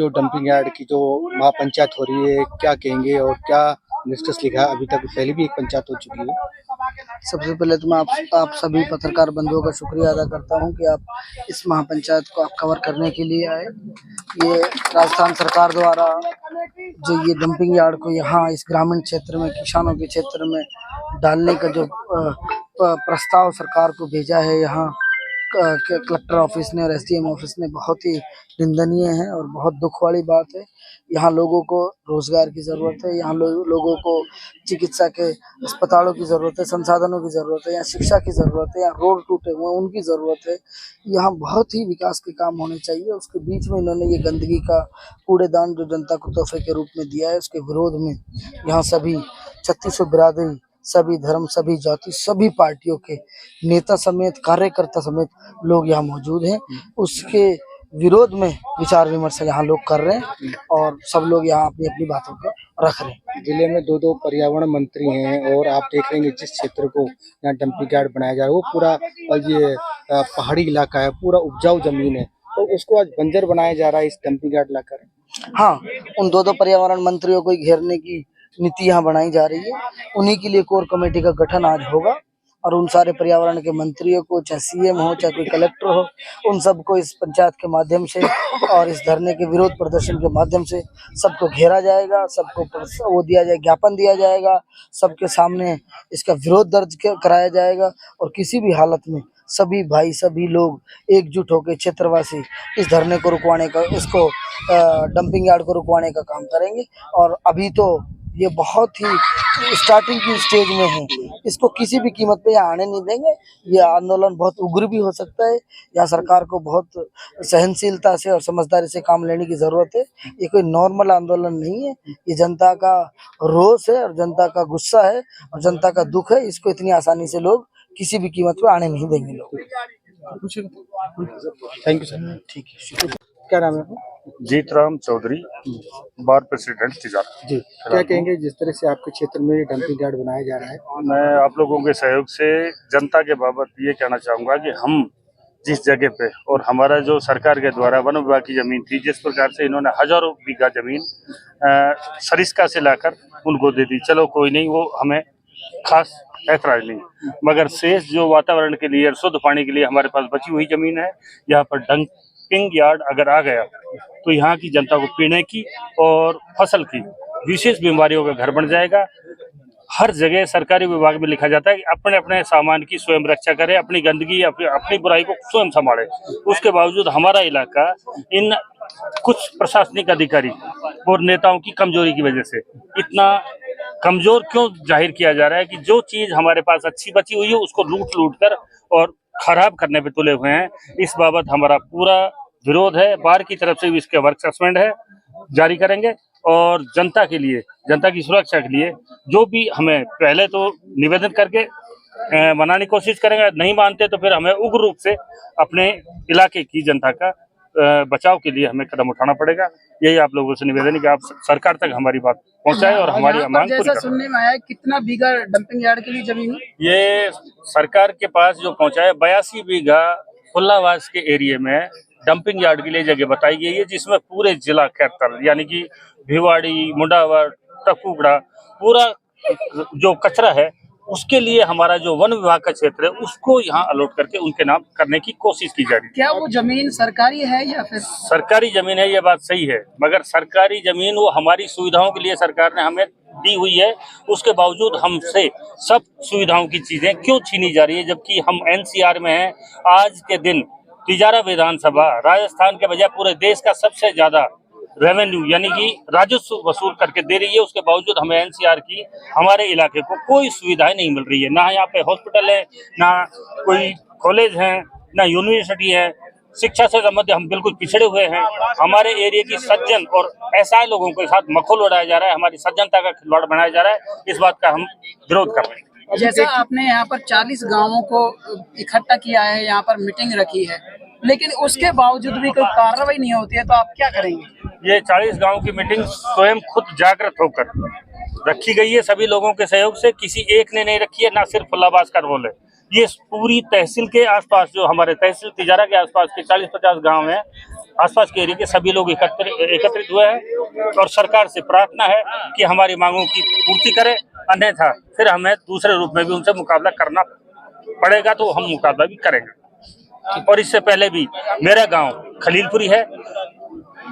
जो dumping yard की जो महापंचायत हो रही है, क्या कहेंगे और क्या निष्कर्ष लिखा है? अभी तक पहले भी एक पंचायत हो चुकी है। सबसे पहले तो मैं आप सभी पत्रकार बंधुओं का शुक्रिया अदा करता हूं कि आप इस महापंचायत को आप कवर करने के लिए आए। ये राजस्थान सरकार द्वारा जो ये डंपिंग यार्ड को यहाँ इस ग्रामीण क्षेत्र में, किसानों के क्षेत्र में डालने का जो प्रस्ताव सरकार को भेजा है, यहाँ कलेक्टर ऑफिस ने और एसडीएम ऑफिस ने, बहुत ही निंदनीय है और बहुत दुख वाली बात है। यहाँ लोगों को रोजगार की जरूरत है, यहाँ लोगों को चिकित्सा के अस्पतालों की जरूरत है, संसाधनों की जरूरत है, यहाँ शिक्षा की जरूरत है, यहाँ रोड टूटे हुए हैं उनकी जरूरत है। यहाँ बहुत ही विकास के काम होने चाहिए। उसके बीच में इन्होंने ये गंदगी का कूड़ेदान जो जनता को तोहफे के रूप में दिया है, उसके विरोध में यहाँ सभी 3600 बिरादरी, सभी धर्म, सभी जाति, सभी पार्टियों के नेता समेत, कार्यकर्ता समेत लोग यहाँ मौजूद हैं। उसके विरोध में विचार विमर्श यहाँ लोग कर रहे हैं और सब लोग यहाँ अपनी अपनी बातों को रख रहे हैं। जिले में दो पर्यावरण मंत्री हैं और आप देख रहे हैं जिस क्षेत्र को यहाँ डंपिंग यार्ड बनाया जा रहा है वो पूरा ये पहाड़ी इलाका है, पूरा उपजाऊ जमीन है, तो उसको आज बंजर बनाया जा रहा है इस डंपिंग यार्ड इलाका में। हाँ, उन दो पर्यावरण मंत्रियों को घेरने की नीति यहाँ बनाई जा रही है। उन्हीं के लिए कोर कमेटी का गठन आज होगा और उन सारे पर्यावरण के मंत्रियों को, चाहे सीएम हो, चाहे कोई कलेक्टर हो, उन सबको इस पंचायत के माध्यम से और इस धरने के विरोध प्रदर्शन के माध्यम से सबको घेरा जाएगा, सबको वो दिया जाएगा, ज्ञापन दिया जाएगा, सबके सामने इसका विरोध दर्ज कराया जाएगा और किसी भी हालत में सभी भाई, सभी लोग एकजुट होकर क्षेत्रवासी इस धरने को रुकवाने का, इसको डंपिंग यार्ड को रुकवाने का काम करेंगे। और अभी तो ये बहुत ही स्टार्टिंग की स्टेज में है, इसको किसी भी कीमत पे यहाँ आने नहीं देंगे। ये आंदोलन बहुत उग्र भी हो सकता है। यहाँ सरकार को बहुत सहनशीलता से और समझदारी से काम लेने की जरूरत है। ये कोई नॉर्मल आंदोलन नहीं है, ये जनता का रोष है और जनता का गुस्सा है और जनता का दुख है। इसको इतनी आसानी से लोग किसी भी कीमत पे आने नहीं देंगे लोग। Thank you sir. ठीक है, क्या नाम है? जीतराम चौधरी, बार प्रेसिडेंट तिजारा जी, क्या कहेंगे जिस तरह से आपके क्षेत्र में डंपिंग यार्ड बनाया जा रहा है? मैं आप लोगों के सहयोग से जनता के बाबत ये कहना चाहूँगा कि हम जिस जगह पे, और हमारा जो सरकार के द्वारा वन विभाग की जमीन थी, जिस प्रकार से इन्होंने हजारों बीघा जमीन सरिस्का से लाकर उनको दे दी, चलो कोई नहीं, वो हमें खास ऐतराज नहीं, मगर शेष जो वातावरण के लिए, शुद्ध पानी के लिए हमारे पास बची हुई जमीन है, यहाँ पर डंपिंग यार्ड अगर आ गया तो यहाँ की जनता को पीने की और फसल की विशेष बीमारियों का घर बन जाएगा। हर जगह सरकारी विभाग में लिखा जाता है कि अपने अपने सामान की स्वयं रक्षा करें, अपनी गंदगी, अपनी बुराई को स्वयं संभाले। उसके बावजूद हमारा इलाका इन कुछ प्रशासनिक अधिकारी और नेताओं की कमजोरी की वजह से इतना कमजोर क्यों जाहिर किया जा रहा है कि जो चीज हमारे पास अच्छी बची हुई है उसको लूट कर और खराब करने पे तुले हुए हैं। इस बाबत हमारा पूरा विरोध है। बार की तरफ से भी इसके वर्क सस्पेंड है, जारी करेंगे और जनता के लिए, जनता की सुरक्षा के लिए जो भी हमें पहले तो निवेदन करके मनाने की कोशिश करेंगे, नहीं मानते तो फिर हमें उग्र रूप से अपने इलाके की जनता का बचाव के लिए हमें कदम उठाना पड़ेगा। यही आप लोगों से निवेदन है कि आप सरकार तक हमारी बात पहुंचाएं और हमारी मांग पूरी करें। सुनने में आया कितना बीघा डंपिंग यार्ड के लिए जमीन? ये सरकार के पास जो पहुंचा है 82 बीघा खुल्लावास के एरिया में डंपिंग यार्ड के लिए जगह बताई गई है, जिसमें पूरे जिला कैपिटल यानी कि भिवाड़ी, मुंडावर, टकुगड़ा, पूरा जो कचरा है उसके लिए हमारा जो वन विभाग का क्षेत्र है उसको यहाँ अलॉट करके उनके नाम करने की कोशिश की जा रही है। क्या वो जमीन सरकारी है या फिर? सरकारी जमीन है, ये बात सही है, मगर सरकारी जमीन वो हमारी सुविधाओं के लिए सरकार ने हमें दी हुई है। उसके बावजूद हमसे सब सुविधाओं की चीजें क्यों छीनी जा रही है, जबकि हम एनसीआर में हैं। आज के दिन तिजारा विधानसभा राजस्थान के बजाय पूरे देश का सबसे ज्यादा रेवेन्यू यानी कि राजस्व वसूल करके दे रही है। उसके बावजूद हमें एनसीआर की हमारे इलाके को कोई सुविधाएं नहीं मिल रही है। ना यहाँ पे हॉस्पिटल है, ना कोई कॉलेज है, ना यूनिवर्सिटी है। शिक्षा से संबंधित हम बिल्कुल पिछड़े हुए हैं। हमारे एरिया की सज्जन और ऐसा लोगों के साथ मखौल उड़ाया जा रहा है, हमारी सज्जनता का खिलवाड़ बनाया जा रहा है। इस बात का हम विरोध कर रहे हैं। जैसा आपने यहाँ पर 40 गांवों को इकट्ठा किया है, यहाँ पर मीटिंग रखी है, लेकिन उसके बावजूद भी कोई कार्रवाई नहीं होती है, तो आप क्या करेंगे? ये 40 गांव की मीटिंग स्वयं खुद जागृत होकर रखी गई है, सभी लोगों के सहयोग से। किसी एक ने नहीं रखी है, ना सिर्फ खुल्लाबाज का रोल है। ये पूरी तहसील के आसपास, जो हमारे तहसील तिजारा के आसपास के 40-50 गांव हैं, आसपास के एरिया के सभी लोग एकत्रित हुए हैं और सरकार से प्रार्थना है कि हमारी मांगों की पूर्ति करे, अन्यथा फिर हमें दूसरे रूप में भी उनसे मुकाबला करना पड़ेगा, तो हम मुकाबला भी करेंगे। और इससे पहले भी मेरा गांव खलीलपुरी है,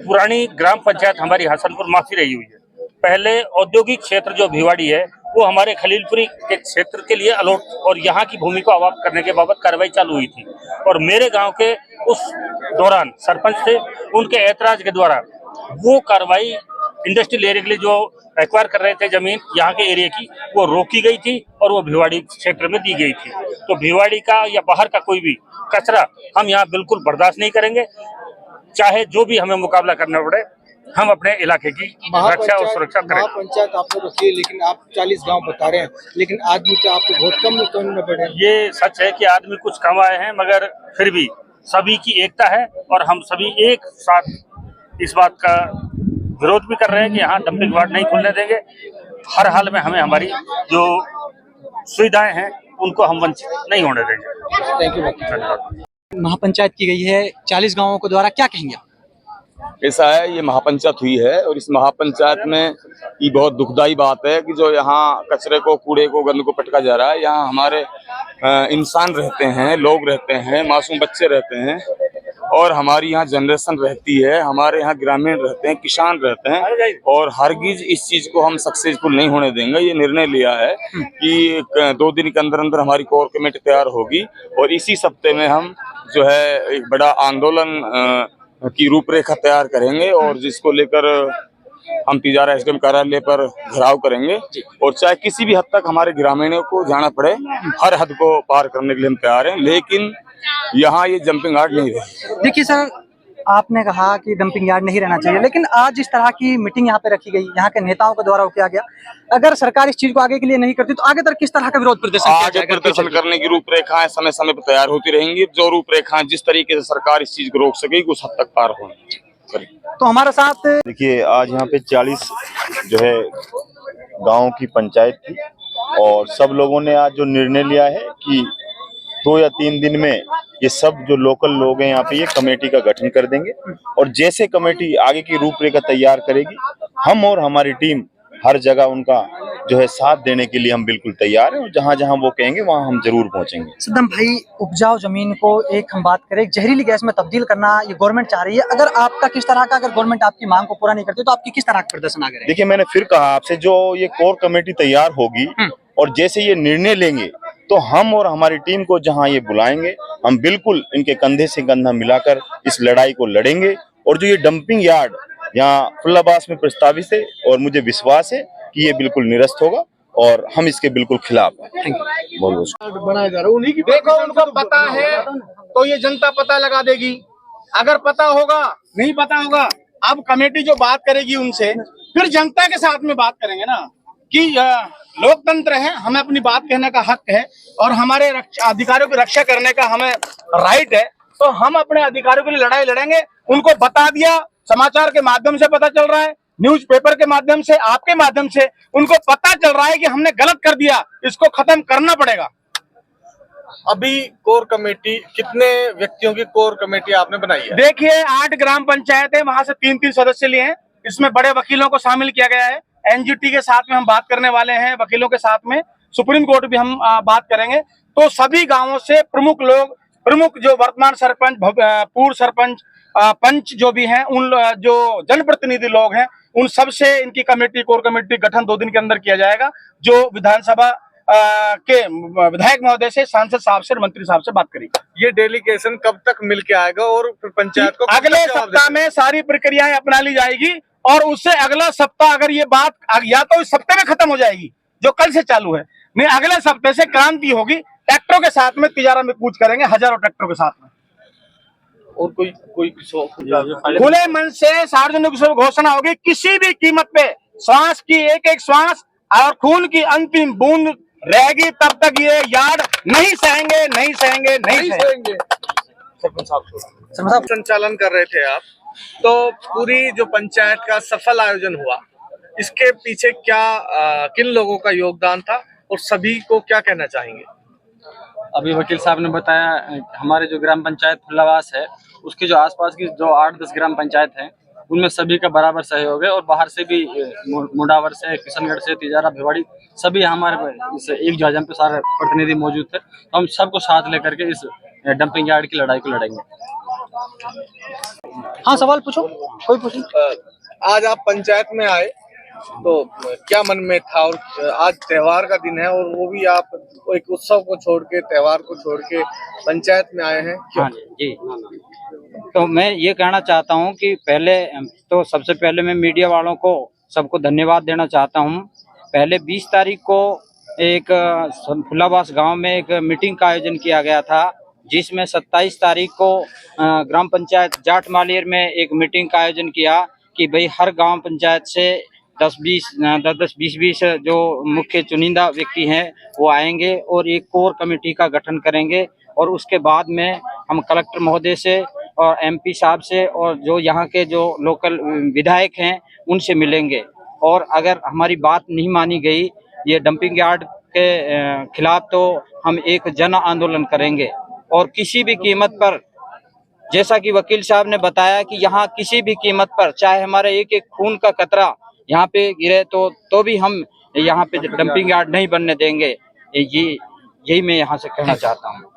पुरानी ग्राम पंचायत हमारी हसनपुर माफी रही हुई है। पहले औद्योगिक क्षेत्र जो भिवाड़ी है वो हमारे खलीलपुरी के क्षेत्र के लिए अलॉट और यहाँ की भूमि को आवाप करने के बाबत कार्रवाई चालू हुई थी, और मेरे गांव के उस दौरान सरपंच थे, उनके ऐतराज के द्वारा वो कार्रवाई इंडस्ट्रियल एरिया के लिए जो एक्वायर कर रहे थे जमीन यहाँ के एरिया की, वो रोकी गई थी और वो भिवाड़ी क्षेत्र में दी गई थी। तो भिवाड़ी का या बाहर का कोई भी कचरा हम यहाँ बिल्कुल बर्दाश्त नहीं करेंगे, चाहे जो भी हमें मुकाबला करना पड़े, हम अपने इलाके की रक्षा और सुरक्षा करें। महापंचायत आप लोग रखिए, लेकिन आप 40 गांव बता रहे हैं, लेकिन आदमी तो आपको बहुत कम करना पड़े। ये सच है कि आदमी कुछ कम आए हैं, मगर फिर भी सभी की एकता है और हम सभी एक साथ इस बात का विरोध भी कर रहे हैं कि यहाँ डंपिंग यार्ड नहीं खुलने देंगे। हर हाल में हमें हमारी जो सुविधाएं हैं उनको हम वंचित नहीं होने देंगे। थैंक यू, धन्यवाद। महापंचायत की गई है 40 गांवों के द्वारा, क्या कहेंगे आप? ऐसा है, ये महापंचायत हुई है और इस महापंचायत में ये बहुत दुखदाई बात है कि जो यहाँ कचरे को, कूड़े को, गंद को पटका जा रहा है। यहाँ हमारे इंसान रहते हैं, लोग रहते हैं, मासूम बच्चे रहते हैं और हमारी यहाँ जनरेशन रहती है, हमारे यहाँ ग्रामीण रहते हैं, किसान रहते हैं और हरगिज इस चीज को हम सक्सेसफुल नहीं होने देंगे। ये निर्णय लिया है कि 2 दिन के अंदर अंदर हमारी कोर कमेटी तैयार होगी और इसी सप्ताह में हम जो है एक बड़ा आंदोलन की रूपरेखा तैयार करेंगे और जिसको लेकर हम तिजारा एसडीएम कार्यालय पर घेराव करेंगे और चाहे किसी भी हद तक हमारे ग्रामीणों को जाना पड़े, हर हद को पार करने के लिए हम तैयार हैं, लेकिन यहाँ ये जंपिंग यार्ड नहीं रहे। देखिए सर, आपने कहा कि डंपिंग यार्ड नहीं रहना चाहिए, लेकिन आज जिस तरह की मीटिंग यहाँ पे रखी गई, यहाँ के नेताओं के द्वारा किया गया, अगर सरकार इस चीज को आगे के लिए नहीं करती तो आगे तक किस तरह का विरोध प्रदर्शन किया आगे जाएगा? प्रदर्शन करने की रूपरेखाएं समय समय पर तैयार होती रहेंगी। जो रूपरेखाएं जिस तरीके से सरकार इस चीज को रोक सकेगी उस हद तक पार होंगी। तो हमारे साथ देखिए, आज यहाँ पे 40 जो है गांव की पंचायत थी और सब लोगों ने आज जो निर्णय लिया है कि 2 या 3 दिन में ये सब जो लोकल लोग हैं यहाँ पे ये कमेटी का गठन कर देंगे और जैसे कमेटी आगे की रूपरेखा तैयार करेगी, हम और हमारी टीम हर जगह उनका जो है साथ देने के लिए हम बिल्कुल तैयार हैं और जहाँ जहाँ वो कहेंगे वहाँ हम जरूर पहुँचेंगे। सदम भाई, उपजाऊ जमीन को एक हम बात करें जहरीली गैस में तब्दील करना ये गवर्नमेंट चाह रही है, अगर आपका किस तरह का, अगर गवर्नमेंट आपकी मांग को पूरा नहीं करती तो आपकी किस तरह का प्रदर्शन आगे रहेगा? देखिए, मैंने फिर कहा आपसे, जो ये कोर कमेटी तैयार होगी और जैसे ये निर्णय लेंगे तो हम और हमारी टीम को जहां ये बुलाएंगे, हम बिल्कुल इनके कंधे से कंधा मिलाकर इस लड़ाई को लड़ेंगे। और जो ये डंपिंग यार्ड यहाँ फुल्लाबास में प्रस्तावित है और मुझे विश्वास है कि ये बिल्कुल निरस्त होगा और हम इसके बिल्कुल खिलाफ हैं। देखो, उनको पता है तो ये जनता पता लगा देगी, अगर पता होगा नहीं पता होगा, अब कमेटी जो बात करेगी उनसे फिर जनता के साथ में बात करेंगे ना कि लोकतंत्र है, हमें अपनी बात कहने का हक है और हमारे अधिकारों की रक्षा करने का हमें राइट है, तो हम अपने अधिकारों के लिए लड़ाई लड़ेंगे। उनको बता दिया, समाचार के माध्यम से पता चल रहा है, न्यूज़पेपर के माध्यम से, आपके माध्यम से उनको पता चल रहा है कि हमने गलत कर दिया, इसको खत्म करना पड़ेगा। अभी कोर कमेटी, कितने व्यक्तियों की कोर कमेटी आपने बनाई है? देखिए, 8 ग्राम पंचायत है, वहां से 3-3 सदस्य लिए हैं, इसमें बड़े वकीलों को शामिल किया गया है। एनजीटी के साथ में हम बात करने वाले हैं, वकीलों के साथ में सुप्रीम कोर्ट भी हम बात करेंगे। तो सभी गांवों से प्रमुख लोग, प्रमुख जो वर्तमान सरपंच, पूर्व सरपंच, पंच जो भी हैं, उन जो जनप्रतिनिधि लोग हैं, उन सब से इनकी कमेटी, कोर कमेटी गठन 2 दिन के अंदर किया जाएगा, जो विधानसभा के विधायक महोदय से, सांसद साहब से, मंत्री साहब से बात करेगी। ये डेलीगेशन कब तक मिलके आएगा और फिर पंचायत को अगले सप्ताह में सारी प्रक्रियाएं अपना ली जाएगी और उससे अगला सप्ताह, अगर ये बात या तो इस सप्ताह में खत्म हो जाएगी जो कल से चालू है, नहीं अगले सप्ताह से क्रांति होगी। ट्रैक्टरों के साथ में तिजारा में कूच करेंगे, हजारों ट्रैक्टरों के साथ में। और कोई खुले मन से सार्वजनिक घोषणा होगी, किसी भी कीमत पे श्वास की एक श्वास और खून की अंतिम बूंद रहेगी, तब तक ये यार्ड नहीं सहेंगे, नहीं सहेंगे, नहीं सहेंगे। सरपंच साहब संचालन कर रहे थे आप, तो पूरी जो पंचायत का सफल आयोजन हुआ, इसके पीछे क्या किन लोगों का योगदान था और सभी को क्या कहना चाहेंगे? अभी वकील साहब ने बताया, हमारे जो ग्राम पंचायत फुल्लावास है उसके जो आसपास की जो 8-10 ग्राम पंचायत हैं उनमें सभी का बराबर सहयोग है और बाहर से भी मुंडावर से, किशनगढ़ से, तिजारा, भिवाड़ी सभी हमारे इस एक ज्वाजम पे सारे प्रतिनिधि मौजूद थे। तो हम सबको साथ लेकर के इस डंपिंग यार्ड की लड़ाई को लड़ेंगे। हाँ, सवाल पूछो, कोई पूछो। आज आप पंचायत में आए तो क्या मन में था, और आज त्योहार का दिन है और वो भी आप एक उत्सव को छोड़ के, त्योहार को छोड़ के पंचायत में आए हैं, क्यों? हाँ जी। तो मैं ये कहना चाहता हूँ कि सबसे पहले मैं मीडिया वालों को सबको धन्यवाद देना चाहता हूँ। पहले 20 तारीख को एक फुलाबास गांव में एक मीटिंग का आयोजन किया गया था, जिसमें 27 तारीख को ग्राम पंचायत जाट मालियर में एक मीटिंग का आयोजन किया कि भाई हर गांव पंचायत से 10-20 जो मुख्य चुनिंदा व्यक्ति हैं वो आएंगे और एक कोर कमेटी का गठन करेंगे और उसके बाद में हम कलेक्टर महोदय से और एमपी साहब से और जो यहाँ के जो लोकल विधायक हैं उनसे मिलेंगे। और अगर हमारी बात नहीं मानी गई ये डंपिंग यार्ड के खिलाफ, तो हम एक जन आंदोलन करेंगे और किसी भी कीमत पर, जैसा कि वकील साहब ने बताया कि यहाँ किसी भी कीमत पर, चाहे हमारे एक एक खून का कतरा यहाँ पे गिरे तो भी हम यहाँ पे डंपिंग यार्ड नहीं बनने देंगे। यही मैं यहाँ से कहना चाहता हूँ।